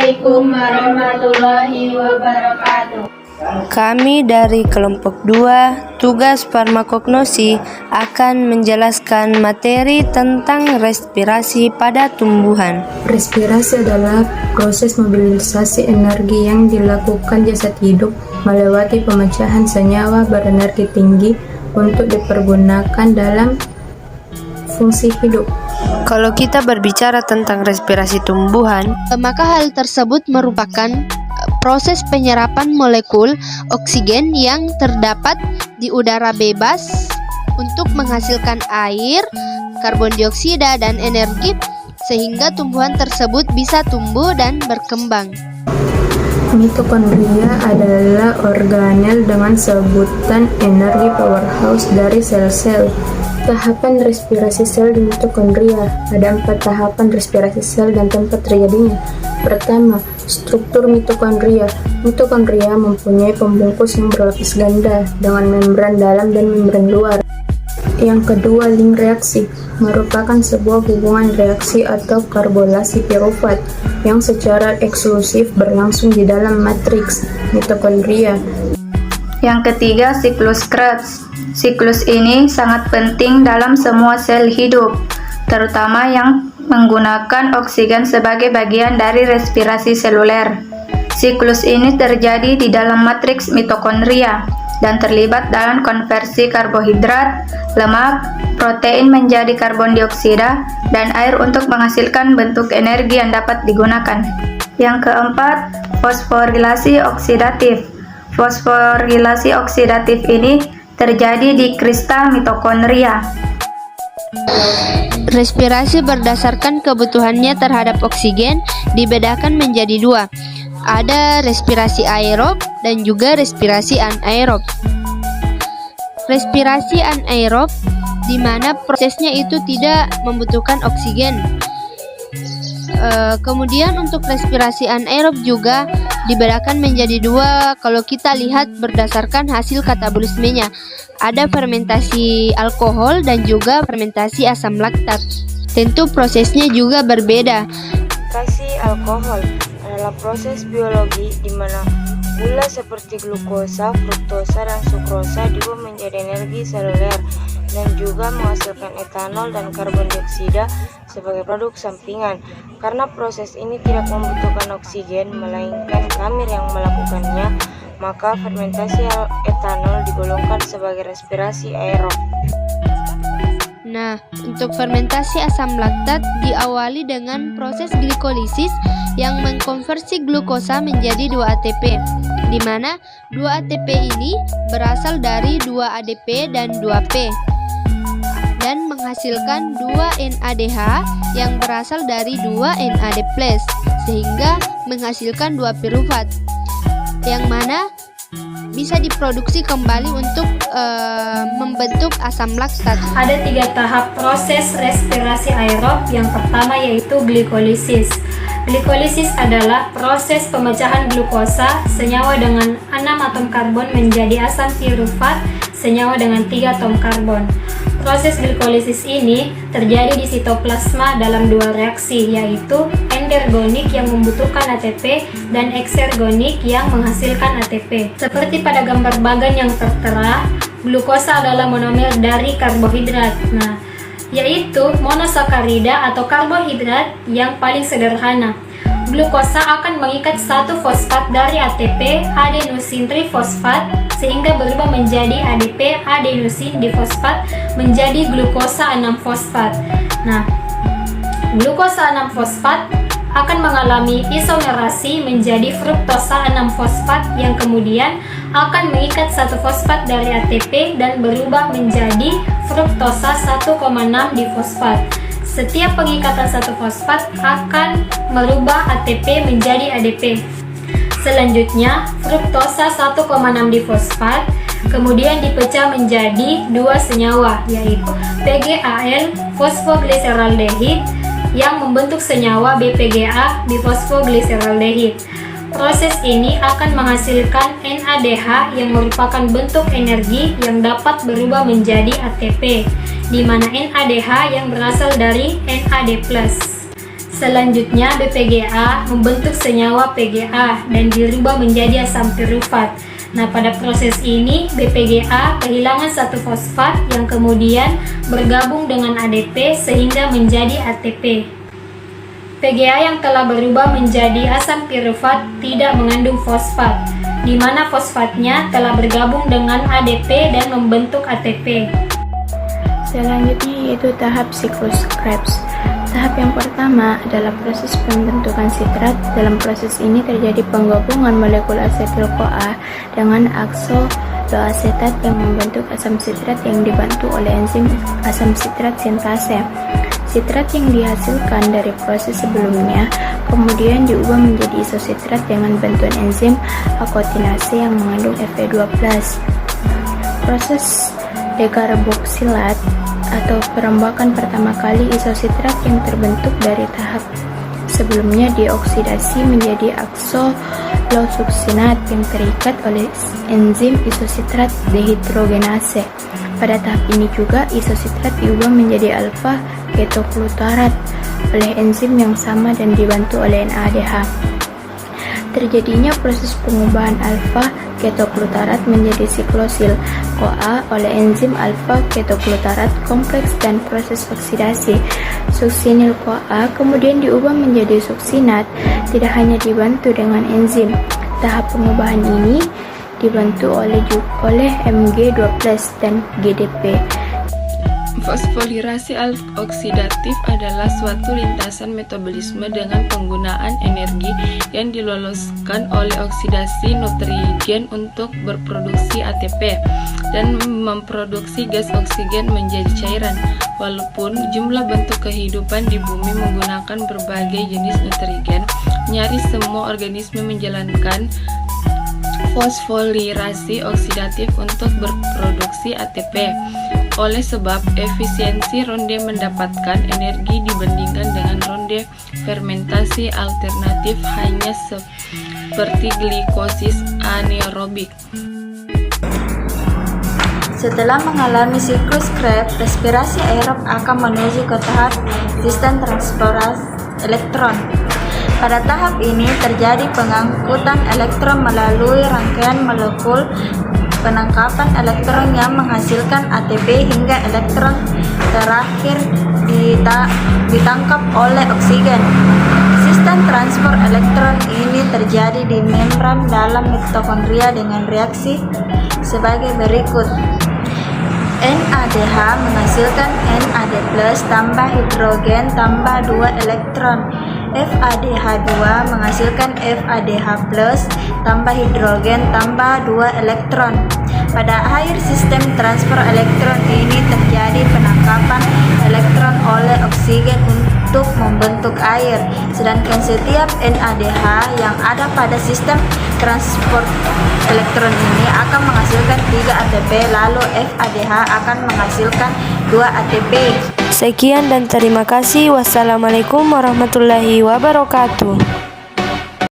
Assalamualaikum warahmatullahi wabarakatuh. Kami dari kelompok 2, tugas farmakognosi akan menjelaskan materi tentang respirasi pada tumbuhan. Respirasi adalah proses mobilisasi energi yang dilakukan jasad hidup melewati pemecahan senyawa berenergi tinggi untuk dipergunakan dalam fungsi hidup. Kalau kita berbicara tentang respirasi tumbuhan, maka hal tersebut merupakan proses penyerapan molekul oksigen yang terdapat di udara bebas untuk menghasilkan air, karbon dioksida, dan energi sehingga tumbuhan tersebut bisa tumbuh dan berkembang. Mitokondria adalah organel dengan sebutan energi powerhouse dari sel-sel. Tahapan respirasi sel di mitokondria. Ada 4 tahapan respirasi sel dan tempat terjadinya. Pertama, struktur mitokondria. Mitokondria mempunyai pembungkus yang berlapis ganda dengan membran dalam dan membran luar. Yang kedua, link reaksi merupakan sebuah hubungan reaksi atau karbolasi piruvat yang secara eksklusif berlangsung di dalam matriks mitokondria. Yang ketiga, siklus Krebs. Siklus ini sangat penting dalam semua sel hidup, terutama yang menggunakan oksigen sebagai bagian dari respirasi seluler. Siklus ini terjadi di dalam matriks mitokondria dan terlibat dalam konversi karbohidrat, lemak, protein menjadi karbon dioksida, dan air untuk menghasilkan bentuk energi yang dapat digunakan. Yang keempat, fosforilasi oksidatif. Fosforilasi oksidatif ini terjadi di kristal mitokondria. Respirasi berdasarkan kebutuhannya terhadap oksigen dibedakan menjadi 2. Ada respirasi aerob dan juga respirasi anaerob. Respirasi anaerob di mana prosesnya itu tidak membutuhkan oksigen. Kemudian untuk respirasi anaerob juga dibedakan menjadi 2 kalau kita lihat berdasarkan hasil katabolismenya. Ada fermentasi alkohol dan juga fermentasi asam laktat. Tentu prosesnya juga berbeda. Fermentasi alkohol adalah proses biologi di mana gula seperti glukosa, fruktosa, dan sukrosa diubah menjadi energi seluler dan juga menghasilkan etanol dan karbon dioksida sebagai produk sampingan. Karena proses ini tidak membutuhkan oksigen melainkan kamir yang melakukannya, maka fermentasi etanol digolongkan sebagai respirasi aerob. Nah, untuk fermentasi asam laktat diawali dengan proses glikolisis yang mengkonversi glukosa menjadi 2 ATP, di mana 2 ATP ini berasal dari 2 ADP dan 2P, dan menghasilkan 2 NADH yang berasal dari 2 NAD+, sehingga menghasilkan 2 piruvat, yang mana bisa diproduksi kembali untuk membentuk asam laktat. Ada 3 tahap proses respirasi aerob. Yang pertama yaitu glikolisis. Glikolisis adalah proses pemecahan glukosa senyawa dengan 6 atom karbon menjadi asam piruvat senyawa dengan 3 atom karbon. Proses glikolisis ini terjadi di sitoplasma dalam 2 reaksi, yaitu endergonik yang membutuhkan ATP dan eksergonik yang menghasilkan ATP. Seperti pada gambar bagan yang tertera, glukosa adalah monomer dari karbohidrat. Nah, yaitu monosakarida atau karbohidrat yang paling sederhana. Glukosa akan mengikat satu fosfat dari ATP adenosin trifosfat sehingga berubah menjadi ADP adenosin difosfat menjadi glukosa 6-fosfat. Nah, glukosa 6-fosfat akan mengalami isomerasi menjadi fruktosa 6-fosfat yang kemudian akan mengikat satu fosfat dari ATP dan berubah menjadi fruktosa 1,6 difosfat. Setiap pengikatan satu fosfat akan merubah ATP menjadi ADP. Selanjutnya, fruktosa 1,6 difosfat kemudian dipecah menjadi 2 senyawa, yaitu PGAL fosfogliseraldehid yang membentuk senyawa BPGA bifosfogliseraldehid. Proses ini akan menghasilkan NADH yang merupakan bentuk energi yang dapat berubah menjadi ATP, di mana NADH yang berasal dari NAD+. Selanjutnya BPGA membentuk senyawa PGA dan dirubah menjadi asam pirufat. Nah, pada proses ini BPGA kehilangan satu fosfat yang kemudian bergabung dengan ADP sehingga menjadi ATP. PGA yang telah berubah menjadi asam pirufat tidak mengandung fosfat, di mana fosfatnya telah bergabung dengan ADP dan membentuk ATP. Selanjutnya yaitu tahap siklus Krebs. Tahap yang pertama adalah proses pembentukan sitrat. Dalam proses ini terjadi penggabungan molekul asetil-CoA dengan aksoloasetat yang membentuk asam sitrat yang dibantu oleh enzim asam sitrat sintase. Sitrat yang dihasilkan dari proses sebelumnya kemudian diubah menjadi isositrat dengan bantuan enzim akotinase yang mengandung Fe2+. Proses dekarboksilat atau perombakan pertama kali isositrat yang terbentuk dari tahap sebelumnya dioksidasi menjadi aksolosuksinat yang terikat oleh enzim isositrat dehidrogenase. Pada tahap ini juga isositrat diubah menjadi alfa ketoglutarat oleh enzim yang sama dan dibantu oleh NADH. Terjadinya proses pengubahan alfa ketoglutarat menjadi siklosil CoA oleh enzim alfa ketoglutarat kompleks dan proses oksidasi. Suksinil CoA kemudian diubah menjadi suksinat, tidak hanya dibantu dengan enzim. Tahap pengubahan ini dibantu oleh Mg2+ dan GDP. Fosforilasi oksidatif adalah suatu lintasan metabolisme dengan penggunaan energi yang diloloskan oleh oksidasi nitrogen untuk berproduksi ATP dan memproduksi gas oksigen menjadi cairan. Walaupun jumlah bentuk kehidupan di bumi menggunakan berbagai jenis nitrogen, nyaris semua organisme menjalankan fosforilasi oksidatif untuk berproduksi ATP. Oleh sebab efisiensi ronde mendapatkan energi dibandingkan dengan ronde fermentasi alternatif hanya seperti glikosis anaerobik. Setelah mengalami siklus Krebs, respirasi aerob akan menuju ke tahap sistem transport elektron. Pada tahap ini terjadi pengangkutan elektron melalui rangkaian molekul penangkapan elektron yang menghasilkan ATP hingga elektron terakhir ditangkap oleh oksigen. Sistem transport elektron ini terjadi di membran dalam mitokondria dengan reaksi sebagai berikut. NADH menghasilkan NAD+ tambah hidrogen tambah 2 elektron. FADH2 menghasilkan FADH+ tambah hidrogen tambah 2 elektron. Pada akhir sistem transport elektron ini terjadi penangkapan elektron oleh oksigen untuk membentuk air. Sedangkan setiap NADH yang ada pada sistem transport elektron ini akan menghasilkan 3 ATP, lalu FADH akan menghasilkan 2 ATP. Sekian dan terima kasih. Wassalamualaikum warahmatullahi wabarakatuh.